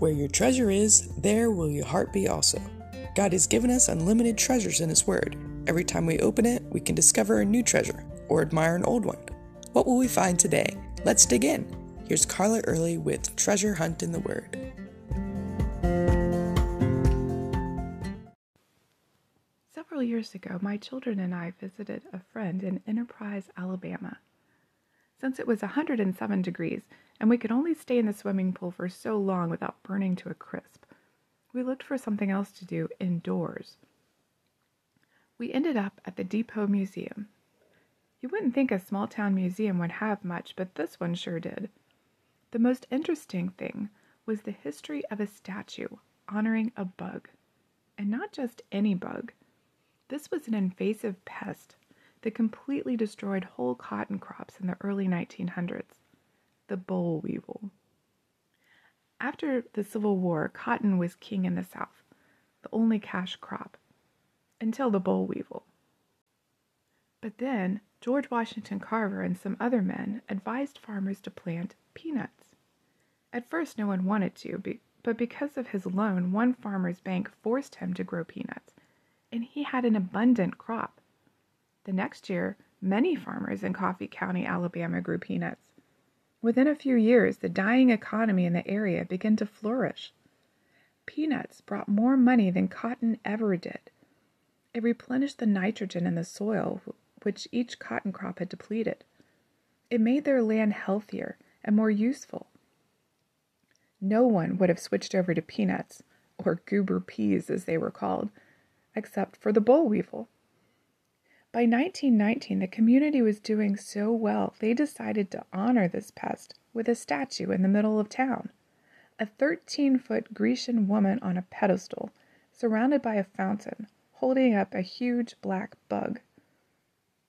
Where your treasure is, there will your heart be also. God has given us unlimited treasures in His Word. Every time we open it, we can discover a new treasure or admire an old one. What will we find today? Let's dig in. Here's Carla Early with Treasure Hunt in the Word. Several years ago, my children and I visited a friend in Enterprise, Alabama. Since it was 107 degrees and we could only stay in the swimming pool for so long without burning to a crisp, we looked for something else to do indoors. We ended up at the Depot Museum. You wouldn't think a small-town museum would have much, but this one sure did. The most interesting thing was the history of a statue honoring a bug. And not just any bug. This was an invasive pest that completely destroyed whole cotton crops in the early 1900s, the boll weevil. After the Civil War, cotton was king in the South, the only cash crop, until the boll weevil. But then, George Washington Carver and some other men advised farmers to plant peanuts. At first, no one wanted to, but because of his loan, one farmer's bank forced him to grow peanuts, and he had an abundant crop. The next year, many farmers in Coffee County, Alabama grew peanuts. Within a few years, the dying economy in the area began to flourish. Peanuts brought more money than cotton ever did. It replenished the nitrogen in the soil, which each cotton crop had depleted. It made their land healthier and more useful. No one would have switched over to peanuts, or goober peas as they were called, except for the boll weevil. By 1919, the community was doing so well, they decided to honor this pest with a statue in the middle of town. A 13-foot Grecian woman on a pedestal, surrounded by a fountain, holding up a huge black bug.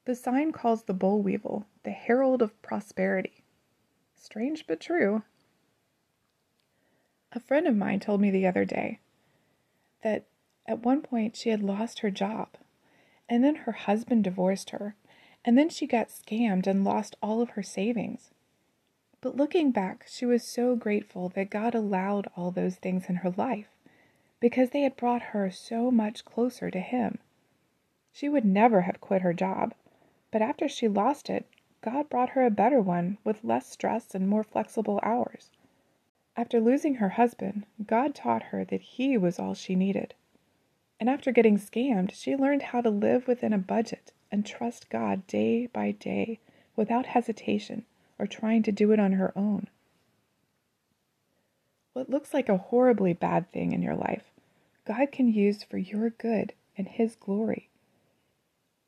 The sign calls the boll weevil the herald of prosperity. Strange but true. A friend of mine told me the other day that at one point she had lost her job. And then her husband divorced her, and then she got scammed and lost all of her savings. But looking back, she was so grateful that God allowed all those things in her life, because they had brought her so much closer to Him. She would never have quit her job, but after she lost it, God brought her a better one with less stress and more flexible hours. After losing her husband, God taught her that He was all she needed. And after getting scammed, she learned how to live within a budget and trust God day by day without hesitation or trying to do it on her own. What looks like a horribly bad thing in your life, God can use for your good and His glory.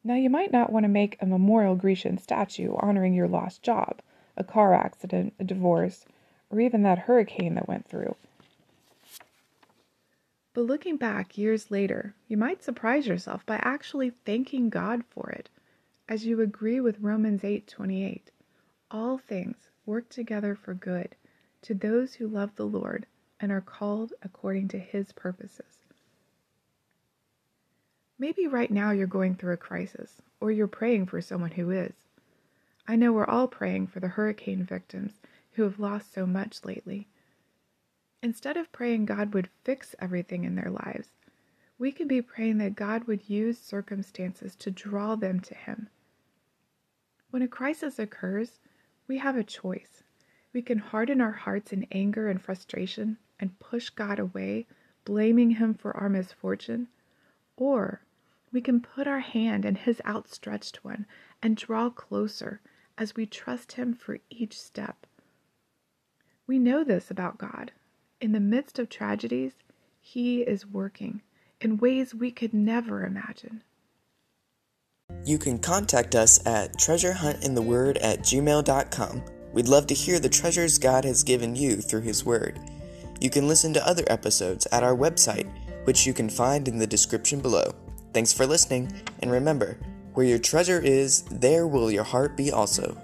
Now, you might not want to make a memorial Grecian statue honoring your lost job, a car accident, a divorce, or even that hurricane that went through. But looking back years later, you might surprise yourself by actually thanking God for it, as you agree with Romans 8:28. All things work together for good to those who love the Lord and are called according to His purposes. Maybe right now you're going through a crisis, or you're praying for someone who is. I know we're all praying for the hurricane victims who have lost so much lately. Instead of praying God would fix everything in their lives, we can be praying that God would use circumstances to draw them to Him. When a crisis occurs, we have a choice. We can harden our hearts in anger and frustration and push God away, blaming Him for our misfortune, or we can put our hand in His outstretched one and draw closer as we trust Him for each step. We know this about God. In the midst of tragedies, He is working in ways we could never imagine. You can contact us at treasurehuntintheword@gmail.com. We'd love to hear the treasures God has given you through His Word. You can listen to other episodes at our website, which you can find in the description below. Thanks for listening, and remember, where your treasure is, there will your heart be also.